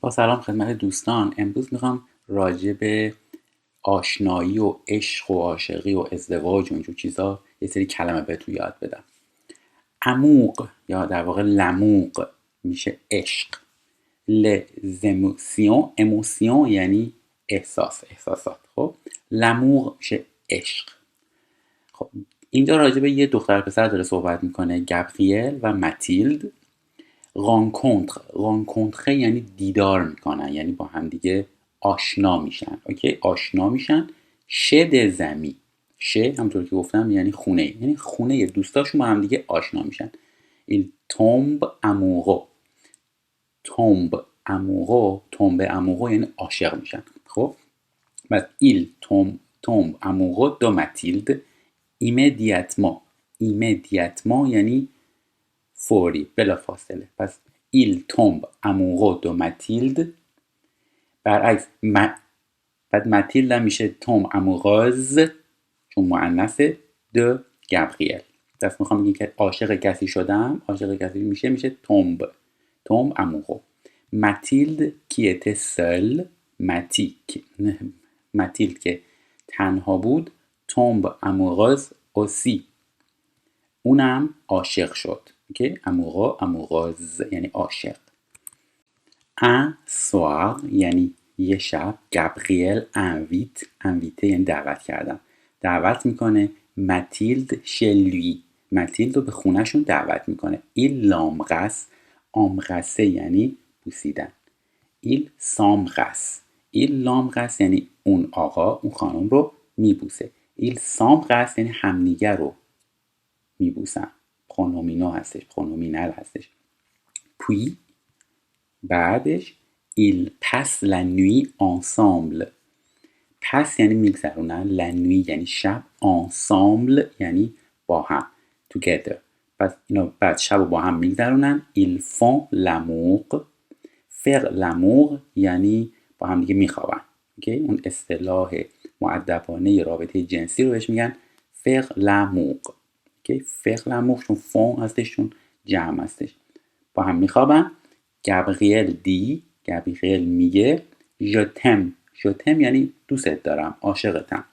با سلام خدمت دوستان. امروز میخوام راجع به آشنایی و عشق و عاشقی و ازدواج و اینجور چیزا یه سری کلمه بهتون یاد بدم. عموق یا در واقع لموق میشه عشق. لزموسیون، اموسیون یعنی احساسات. خب لموق میشه عشق. خب اینجا راجع به یه دختر پسر داره صحبت میکنه، گابریل و ماتیلد. رانکونتر یعنی دیدار میکنن، یعنی با هم دیگه آشنا میشن. اوکی، آشنا میشن. شد زمی، همونطور که گفتم یعنی خونه، یعنی خونه دوستاشون با هم دیگه آشنا میشن. il tombe amoureux یعنی عاشق میشن. خب پس il tombe amoureux de Mathilde immédiatement یعنی فوری، بلا فاصله. پس il tombe amoureux de Mathilde. برعکس بعد ماتیلد میشه tombe amoureuse چون مؤنثه de گابریل. پس میخوام بگم که عاشق کسی شدم، عاشق کسی میشه tombe amoureux. ماتیلد qui était seule، ماتیلد که تنها بود، tombe amoureuse aussi، اونم عاشق شد. اوکی، amoureux amoureuse یعنی عاشق. un soir یعنی یه شب، گابریل invite یعنی دعوت کردن، دعوت میکنه ماتیلد chez lui، ماتیلد رو به خونهشون دعوت میکنه. il l'embrasse یعنی بوسیدن. il s'embrasse یعنی اون آقا اون خانم رو میبوسه. il s'embrasse یعنی همدیگر رو میبوسن، پرونومینال هستش. puis بعدش il passe la nuit ensemble. پس یعنی میگذرونن، la nuit یعنی شب، ensemble یعنی با هم، together. پس اینا بعد شب رو با هم میگذرونن. ils font l'amour. faire l'amour یعنی با هم دیگه میخوابن. اوکی، اون اصطلاح مؤدبانه رابطه جنسی رو بهش میگن faire l'amour. اوکی، faire l'amour چون font هستش، چون جمع هستش، با هم میخوابن. گابریل میگه je t'aime یعنی دوستت دارم، عاشقتم.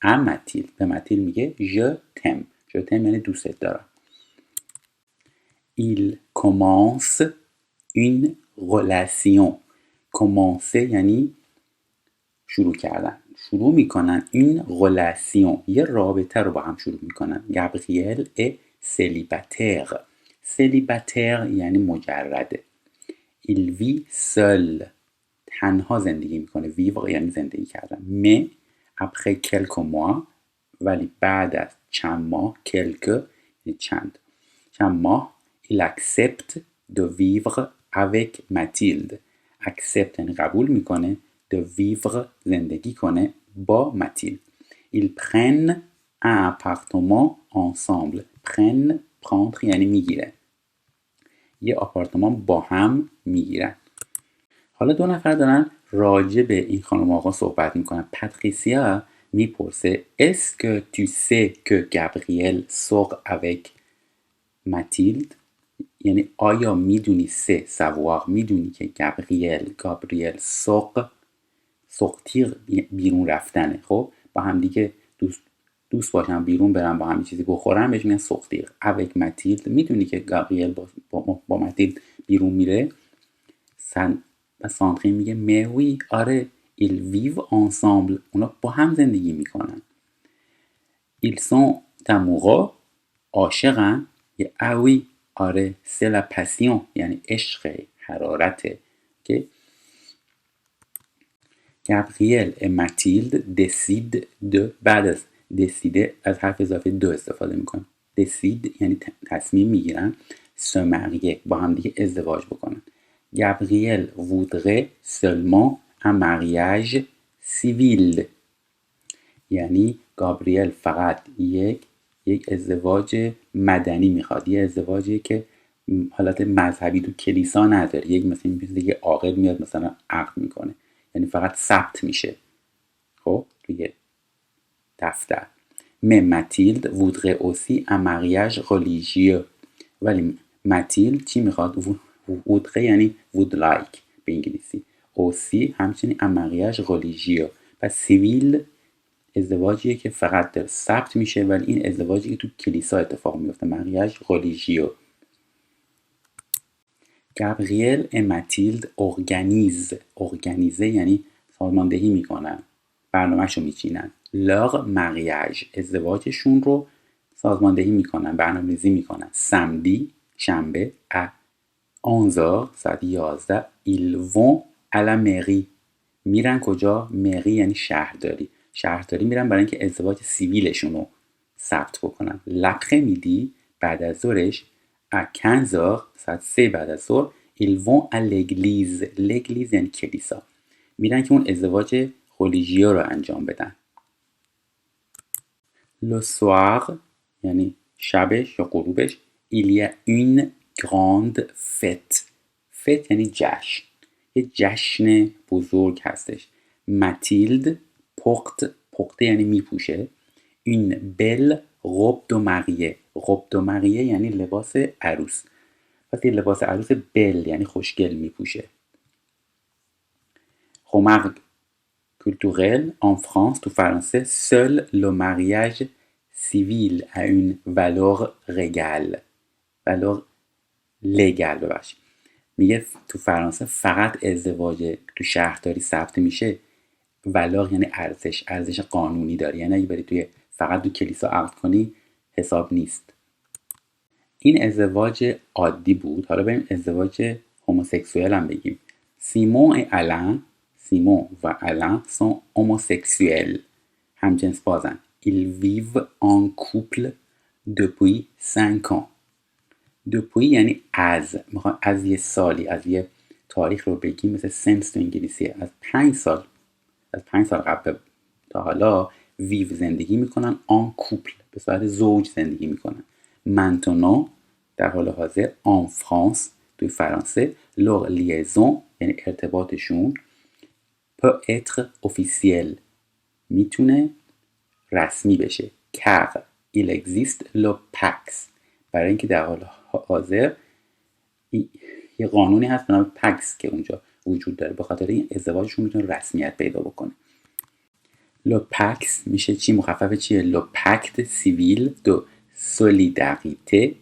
ماتیلد به ماتیلد میگه je t'aime یعنی دوستت دارم. il commence une relation. commence یعنی شروع کردن، شروع میکنن. une relation یه رابطه رو با هم شروع میکنن. گابریل est célibataire یعنی مجرده. il vit seul تنها زندگی میکنه. vivre یعنی زندگی کردن. mais après quelques mois ولی بعد از چند ماه، چند ماه، il accepte de vivre avec Mathilde. accept یعنی قبول میکنه، de vivre زندگی کنه با ماتیلد. ils prennent un appartement ensemble. prendre یعنی میگیره، یه آپارتمان با هم میگیرن. حالا دو نفر دارن راجع به این خانم آقا صحبت میکنن. پاتریسیا میپرسه est-ce que tu sais que Gabriel sort avec Mathilde؟ یعنی آیا میدونی، savoir میدونی که گابریل sortir بیرون رفتنه. خب با هم دیگه دوست باشن، بیرون برن با هم چیزی بخورن، بهش میگن sortir avec Mathilde. میدونی که گابریل با ماتیلد بیرون میره؟ ساندرین میگه mais oui آره، ils vivent ensemble اونا با هم زندگی میکنن. ils sont amoureux عاشقن. یه ah oui آره، c'est la passion یعنی عشق، حرارته. okay. گابریل و ماتیلد décide de، بعد از décider از حرف اضافه دو استفاده میکنن. décide یعنی تصمیم میگیرن se marier با هم دیگه ازدواج بکنن. Gabriel voudrait seulement un mariage civil یعنی گابریل فقط یک ازدواج مدنی میخواد، یه ازدواجی که حالت مذهبی تو کلیسا نداره. یک مثلا یه عاقل میاد مثلا عقد میکنه، یعنی فقط ثبت میشه خب توی دفتر. mais Mathilde voudrait aussi un mariage religieux. ولی ماتیلد چی میخواد؟ would یعنی would like به انگلیسی، aussi همچنین un mariage religieux. پس سیویل ازدواجیه که فقط در ثبت میشه ولی این ازدواجی که تو کلیسا اتفاق میفته mariage religieux. گابریل و ماتیلد ارگانیزه یعنی سازماندهی میکنن، برنامهشو میچینن. leur mariage ازدواجشون رو سازماندهی میکنن، برنامه‌ریزی میکنن. samedi شنبه à 11 ساعت 11 ils vont à la mairie میرن کجا؟ مری یعنی شهرداری میرن برای اینکه ازدواج سیویلشون رو ثبت بکنن. l'après-midi بعد از ظهرش à 15 ساعت 3 بعد از ظهر ils vont à l'église یعنی کلیسا، میرن که اون ازدواج religieux رو انجام بدن. le soir یعنی شبش یا غروبش il y a une grande fête یعنی جشن، یه جشن بزرگ هستش. ماتیلد پخته یعنی میپوشه. une belle robe de mariée یعنی لباس عروس، وقتی لباس عروس بل یعنی خوشگل میپوشه. remarque culturelle en France تو فرانسه seul le mariage civil a une valeur légale ببخشید. میگه تو فرانسه فقط ازدواج تو شهرداری ثبت میشه ولار یعنی ارزش قانونی داره، یعنی اگه بری توی فقط تو کلیسا عقد کنی حساب نیست. این ازدواج عادی بود. حالا بریم ازدواج هوموسکسوئل هم بگیم. سیمون و الان sont homosexuels همجنس بازن. ils vivent en couple depuis 5 ans. depuis یعنی از یه سالی، از یه تاریخ رو بگیم، مثل سنس تو انگلیسیه، از 5 سال قبل تا حالا ویو زندگی میکنن، آن کوپل به صورت زوج زندگی میکنن. maintenant در حال حاضر en France توی فرانسه leur liaison یعنی ارتباطشون peut être officiel میتونه رسمی بشه. car il existe le pax برای اینکه در حال حاضر یه قانونی هست به نام پکس که اونجا وجود داره، به خاطر این ازدواجشون میتونه رسمیت پیدا بکنه. لو پکس میشه چی؟ مخفف چیه؟ لو پکت سیویل دو سولیداریته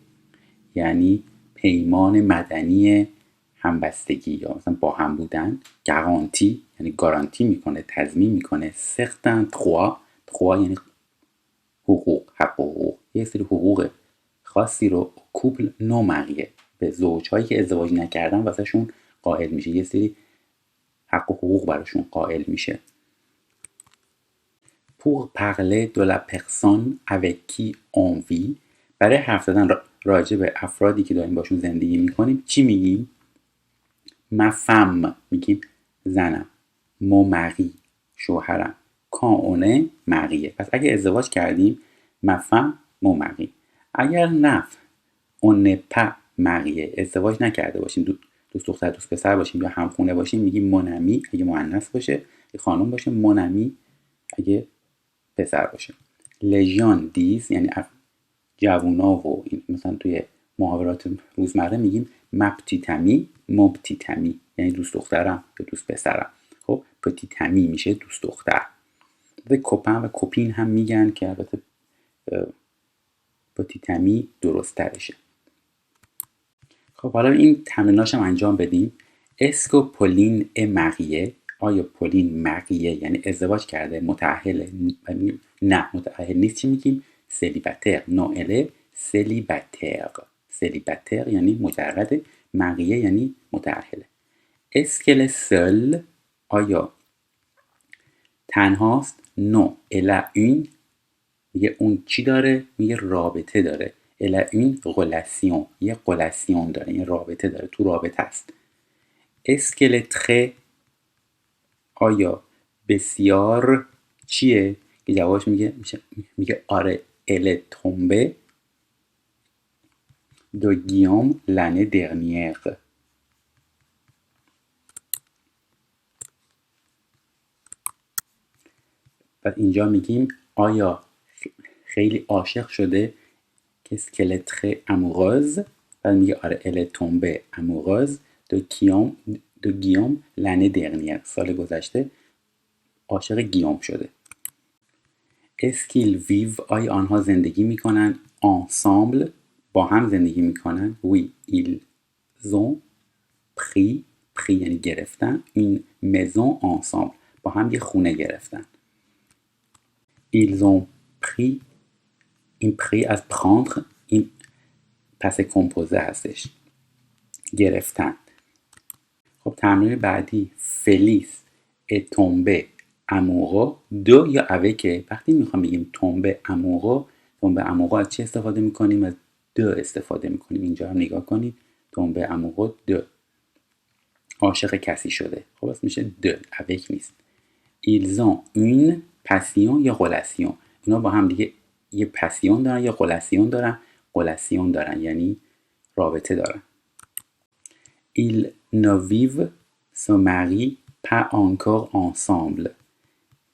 یعنی پیمان مدنی همبستگی یا مثلا با هم بودن. گارانتی یعنی گارانتی میکنه، تضمین میکنه. سرتن تروا یعنی حقوق یه سری حقوق خاصی رو کوپل نو مریه به زوجهایی که ازدواج نکردن واسهشون قائل میشه، یه سری حق و حقوق براشون قائل میشه. pour parler de la personne avec qui on vit برای حرف زدن راجع به افرادی که داریم باشون زندگی میکنیم چی میگیم؟ ma femme میگیم زنم، mon mari شوهرم، quand on est marié. پس اگه ازدواج کردیم ma femme mon mari. اگر نه on n'est pas marié ازدواج نکرده باشیم، دوست دختر دوست پسر باشیم یا همخونه باشیم میگیم mon ami اگه مؤنث باشه، اگه خانم باشه mon ami اگه پسر باشه. les gens disent یعنی جوونا و مثلا توی محاورات روزمره میگیم ma petite amie mon petit ami یعنی دوست دخترم یا دوست پسرم. خب petit ami میشه دوست دختر. و کوپن و کوپین هم میگن که البته petit ami درست ترشه. خب حالا این تمریناش هم انجام بدیم. اسکو پولین مریه آیا پولین مریه یعنی ازدواج کرده، متأهل نه متأهل نیست چی میگیم؟ سلیباتر. نو اله سلیباتر یعنی مجرد، مریه یعنی متأهله. اسکل سل آیا تنهاست؟ نو الا اون میگه اون چی داره؟ میگه رابطه داره. الا اون غلاسیون یه غلاسیون داره، یه رابطه داره، تو رابطه است. اسکل تره آیا بسیار چیه؟ که جوابش میگه آره اله تومبه دو گیوم لانه درنیر. پس اینجا میگیم آیا خیلی عاشق شده؟ qu'est-ce qu'elle est très amoureuse. بعد میگه آره elle est tombée amoureuse de de Guillaume l'année dernière. سال گذشته عاشق گیوم شده. Est-ce qu'ils vivent؟ آیا آنها زندگی میکنن ensemble؟ با هم زندگی میکنن؟ Oui, ils ont pris یعنی گرفتن une maison ensemble. با هم یه خونه گرفتن. Ils ont pris این pris از prendre این پس کمپوزه هستش. گرفتن. خب تمرین بعدی فلیس est tombé amoureux de یا avec. وقتی میخوام بگیم tombe amoureux از چی استفاده میکنیم؟ از de استفاده میکنیم. اینجا هم نگاه کنید tombe amoureux de عاشق کسی شده. خب بس میشه de avec نیست. ils ont une passion یا relation. اینا با هم دیگه یه پسیون دارن یا relation دارن یعنی رابطه دارن. ils ne vivent se marient pas encore ensemble.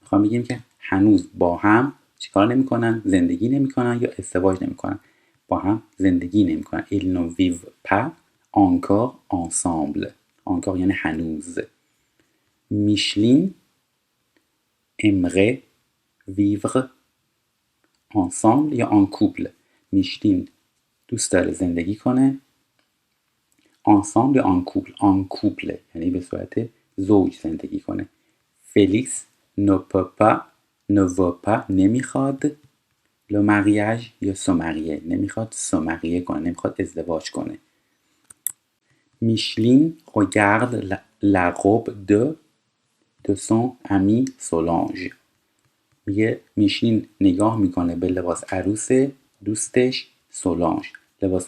میخوام بگیم که هنوز با هم چیکار نمیکنن؟ زندگی نمیکنن یا ازدواج نمیکنن. با هم زندگی نمیکنن. ils ne vivent pas encore ensemble. encore یعنی هنوز. میشلین aimerait vivre ensemble یا en couple. میشلین دوست داره زندگی کنه ensemble یا en couple یعنی به صورت زوج زندگی کنه. فلیکس ne veut pas نمیخواد le mariage یا se marier. نمیخواد se marier کنه. نمیخواد ازدواج کنه. میشلین regarde la robe de son ami Solange. میگه میشلین نگاه میکنه به لباس عروس دوستش سولانژ. لباس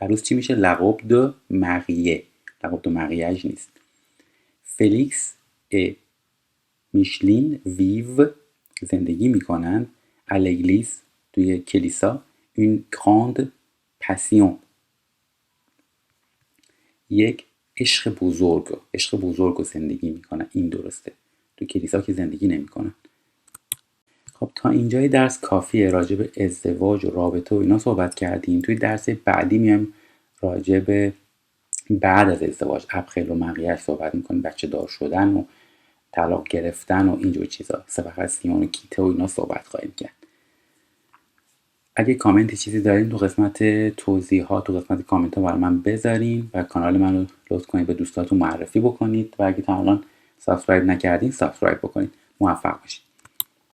عروس چی میشه؟ la robe de mariée. la robe de mariage نیست. فلیکس et میشلین vivent زندگی میکنن à l'église توی کلیسا une grande passion یک عشق بزرگ زندگی میکنن. این درسته. تو کلیسا که زندگی نمیکنن. خب تا اینجای درس کافیه. راجع به ازدواج و رابطه و اینا صحبت کردیم. توی درس بعدی میایم راجع به بعد از ازدواج ابخل و مقیش صحبت میکنیم. بچه دار شدن و طلاق گرفتن و اینجور چیزا. سبخ سیمان و کیته و اینا صحبت خواهیم کرد. اگه کامنتی چیزی دارین تو قسمت توضیحات تو قسمت کامنت ها برای من بذارین و کانال من رو لطف کنید به دوستاتون معرفی بکنید و اگه تا الان سابسکرایب نکردین سابسکرایب بکنید. موفق باشید.